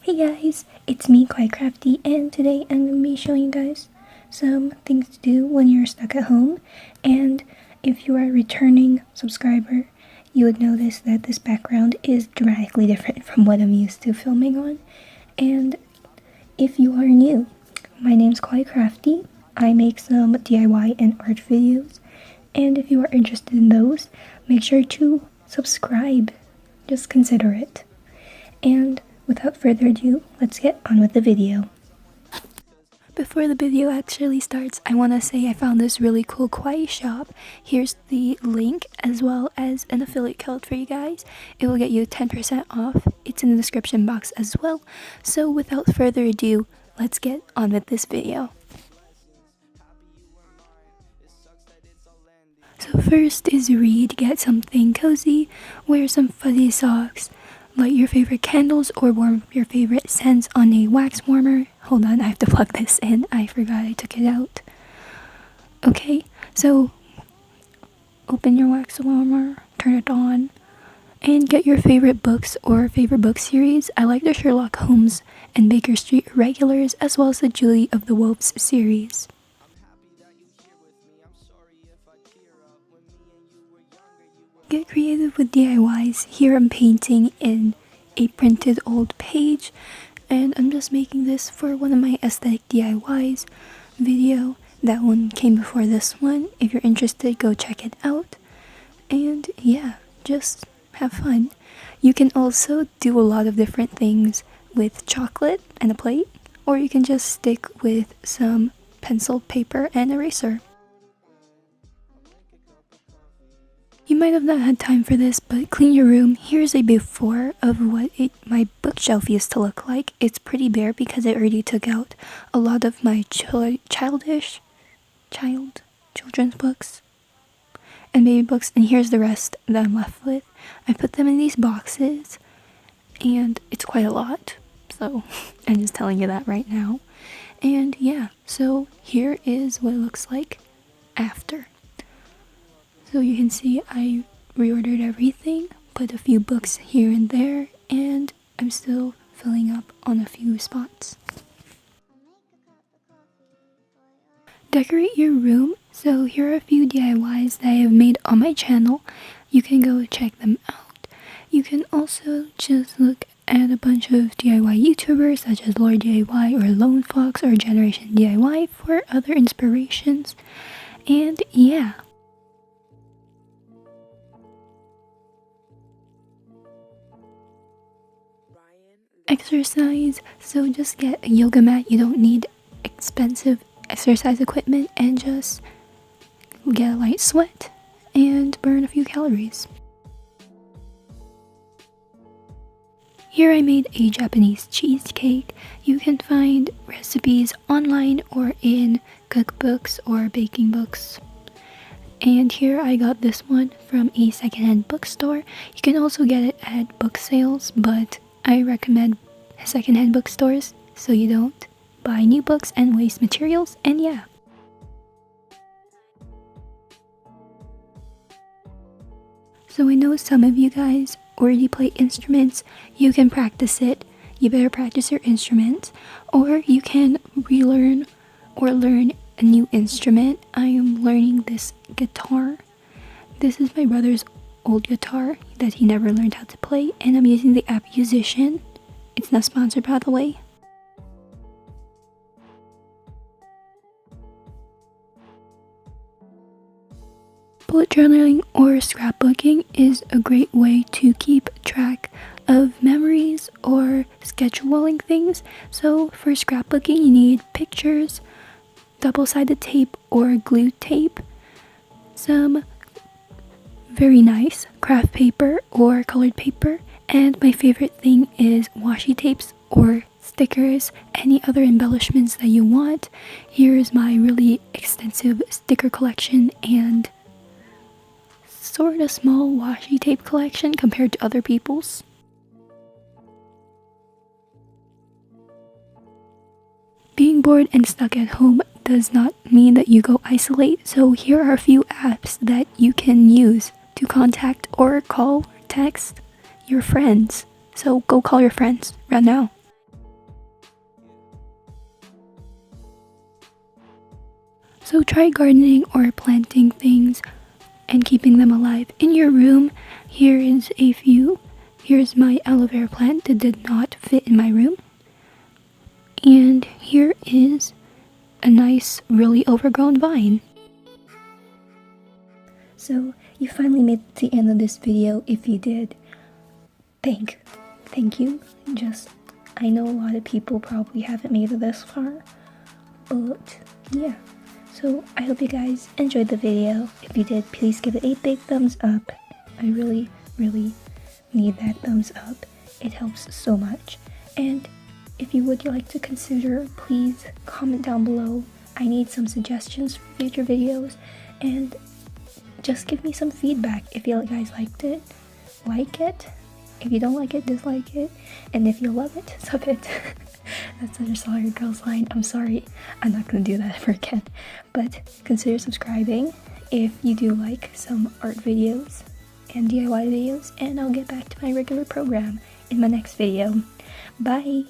Hey guys, it's me, Kawaii Crafty, and today I'm going to be showing you guys some things to do when you're stuck at home. And if you are a returning subscriber, you would notice that this background is dramatically different from what I'm used to filming on. And if you are new, my name's Kawaii Crafty. I make some DIY and art videos, and if you are interested in those, make sure to subscribe. Just consider it. And without further ado, let's get on with the video. Before the video actually starts, I want to say I found this really cool Kawaii shop. Here's the link as well as an affiliate code for you guys. It will get you 10% off. It's in the description box as well. So without further ado, let's get on with this video. So first is read, get something cozy, wear some fuzzy socks, light your favorite candles or warm your favorite scents on a wax warmer. Hold on, I have to plug this in. I forgot I took it out. Okay, so open your wax warmer, turn it on, and get your favorite books or favorite book series. I like the Sherlock Holmes and Baker Street regulars as well as the Julie of the Wolves series. Get creative with DIYs. Here I'm painting in a printed old page, and I'm just making this for one of my aesthetic DIYs video. That one came before this one. If you're interested, go check it out. And yeah, just have fun. You can also do a lot of different things with chocolate and a plate, or you can just stick with some pencil, paper, and eraser. You might have not had time for this, but clean your room. Here's a before of what my bookshelf used to look like. It's pretty bare because I already took out a lot of my children's books and baby books, and here's the rest that I'm left with. I put them in these boxes, and it's quite a lot, so I'm just telling you that right now. And yeah, so here is what it looks like after. So you can see I reordered everything, put a few books here and there, and I'm still filling up on a few spots. Decorate your room. So here are a few DIYs that I have made on my channel. You can go check them out. You can also just look at a bunch of DIY YouTubers such as Lord DIY or Lone Fox or Generation DIY for other inspirations. And yeah. Exercise, so just get a yoga mat. You don't need expensive exercise equipment, and just get a light sweat and burn a few calories. Here I made a Japanese cheesecake. You can find recipes online or in cookbooks or baking books. And here I got this one from a secondhand bookstore. You can also get it at book sales, but I recommend secondhand bookstores so you don't buy new books and waste materials. And yeah. So I know some of you guys already play instruments. You can practice it. You better practice your instrument, or you can relearn or learn a new instrument. I am learning this guitar. This is my brother's old guitar that he never learned how to play, and I'm using the app Musician. It's not sponsored, by the way. Bullet journaling or scrapbooking is a great way to keep track of memories or scheduling things. So for scrapbooking, you need pictures, double-sided tape or glue tape, some very nice craft paper or colored paper, and my favorite thing is washi tapes or stickers, any other embellishments that you want. Here is my really extensive sticker collection and sort of small washi tape collection compared to other people's. Being bored and stuck at home does not mean that you go isolate, so here are a few apps that you can use to contact or call or text your friends. So go call your friends right now. So try gardening or planting things and keeping them alive in your room. Here is a few. Here's my aloe vera plant that did not fit in my room. And here is a nice, really overgrown vine. So you finally made it to the end of this video. If you did, thank you. I know a lot of people probably haven't made it this far, but yeah. So I hope you guys enjoyed the video. If you did, please give it a big thumbs up. I really need that thumbs up. It helps so much. And if you would like to consider, please comment down below. I need some suggestions for future videos, and just give me some feedback. If you guys liked it, like it. If you don't like it, dislike it. And if you love it, sub it. That's such a sorry girl's line. I'm sorry. I'm not gonna do that ever again. But consider subscribing if you do like some art videos and DIY videos. And I'll get back to my regular program in my next video. Bye!